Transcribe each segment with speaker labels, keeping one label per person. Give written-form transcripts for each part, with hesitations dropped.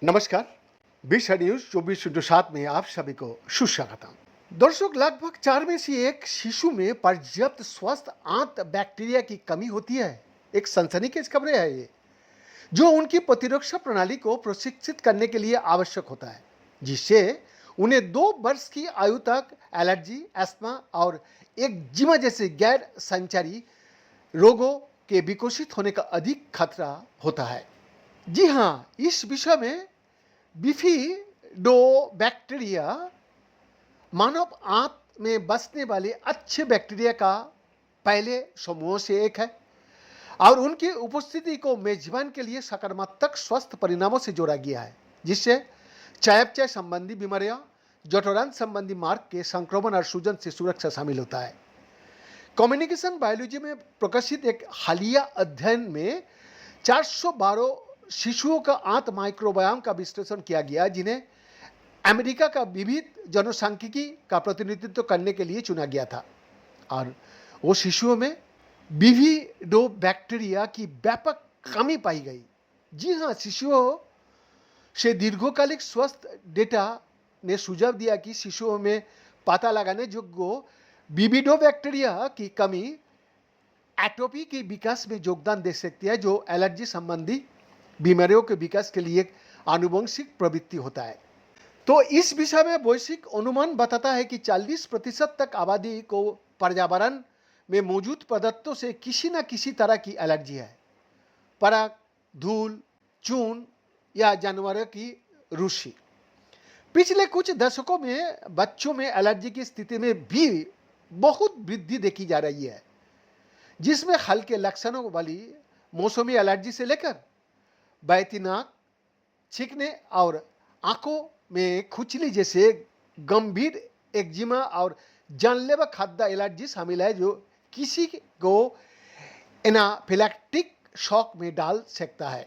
Speaker 1: नमस्कार। विश्व न्यूज 24/7 में आप सभी को सुस्वागतम। दर्शक, लगभग 4 में से एक शिशु में पर्याप्त स्वस्थ आंत बैक्टीरिया की कमी होती है। एक सनसनीखेज खबर है ये, जो उनकी प्रतिरक्षा प्रणाली को प्रशिक्षित करने के लिए आवश्यक होता है, जिससे उन्हें 2 वर्ष की आयु तक एलर्जी, अस्थमा और एक्जिमा जैसे गैर संचारी रोगों के विकसित होने का अधिक खतरा होता है। जी हाँ, इस विषय में बिफिडोबैक्टीरिया मानव आंत में बसने वाले अच्छे बैक्टीरिया का पहले समूह से एक है और उनकी उपस्थिति को मेजबान के लिए सकारात्मक स्वास्थ्य परिणामों से जोड़ा गया है, जिससे चयापचय संबंधी बीमारियां, जठरांत संबंधी मार्ग के संक्रमण और सूजन से सुरक्षा शामिल होता है। कम्युनिकेशन बायोलॉजी में प्रकाशित एक हालिया अध्ययन में 412 शिशुओं का आंत माइक्रोबायोम का विश्लेषण किया गया, जिन्हें अमेरिका का विविध जनसांख्यिकी का प्रतिनिधित्व करने के लिए चुना गया था, और वो शिशुओं में विविडोबैक्टीरिया की व्यापक कमी पाई गई। जी हाँ, शिशुओं से दीर्घकालिक स्वास्थ्य डेटा ने सुझाव दिया कि शिशुओं में पता लगाने योग्य विविडोबैक्टीरिया की कमी एटोपी के विकास में योगदान दे सकती है, जो एलर्जी संबंधी बीमारियों के विकास के लिए आनुवंशिक प्रवृत्ति होता है। तो इस विषय में वैश्विक अनुमान बताता है कि 40% तक आबादी को पर्यावरण में मौजूद पदार्थों से किसी न किसी तरह की एलर्जी है। पराग, धूल, चून या जानवरों की रूसी। पिछले कुछ दशकों में बच्चों में एलर्जी की स्थिति में भी बहुत वृद्धि देखी जा रही है, जिसमें हल्के लक्षणों वाली मौसमी एलर्जी से लेकर बहती नाक, छींकने और आंखों में खुजली जैसे गंभीर एक्जिमा और जानलेवा खाद्य एलर्जी शामिल है, जो किसी को एनाफिलैक्टिक शॉक में डाल सकता है।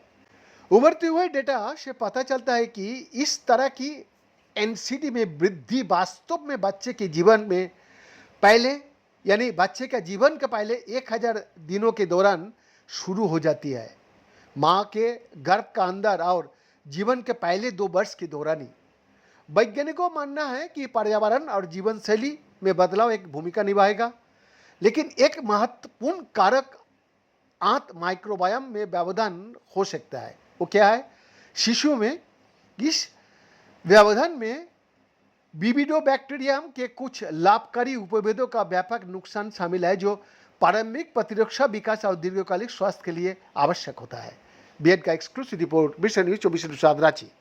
Speaker 1: उभरते हुए डेटा से पता चलता है कि इस तरह की एनसीडी में वृद्धि वास्तव में बच्चे के जीवन में पहले, यानी बच्चे का जीवन के पहले 1000 दिनों के दौरान शुरू हो जाती है। माँ के गर्भ का अंदर और जीवन के पहले 2 वर्ष के दौरान ही। वैज्ञानिकों का मानना है कि पर्यावरण और जीवन शैली में बदलाव एक भूमिका निभाएगा, लेकिन एक महत्वपूर्ण कारक आंत माइक्रोबायोम में व्यवधान हो सकता है। वो क्या है? शिशु में इस व्यवधान में विविडोबैक्टीरियम के कुछ लाभकारी उपभेदों का व्यापक नुकसान शामिल है, जो प्रारंभिक प्रतिरक्षा विकास और दीर्घकालिक स्वास्थ्य के लिए आवश्यक होता है। बीएड का एक्सक्लूसिव रिपोर्ट, विश्व न्यूज 24/7 रांची।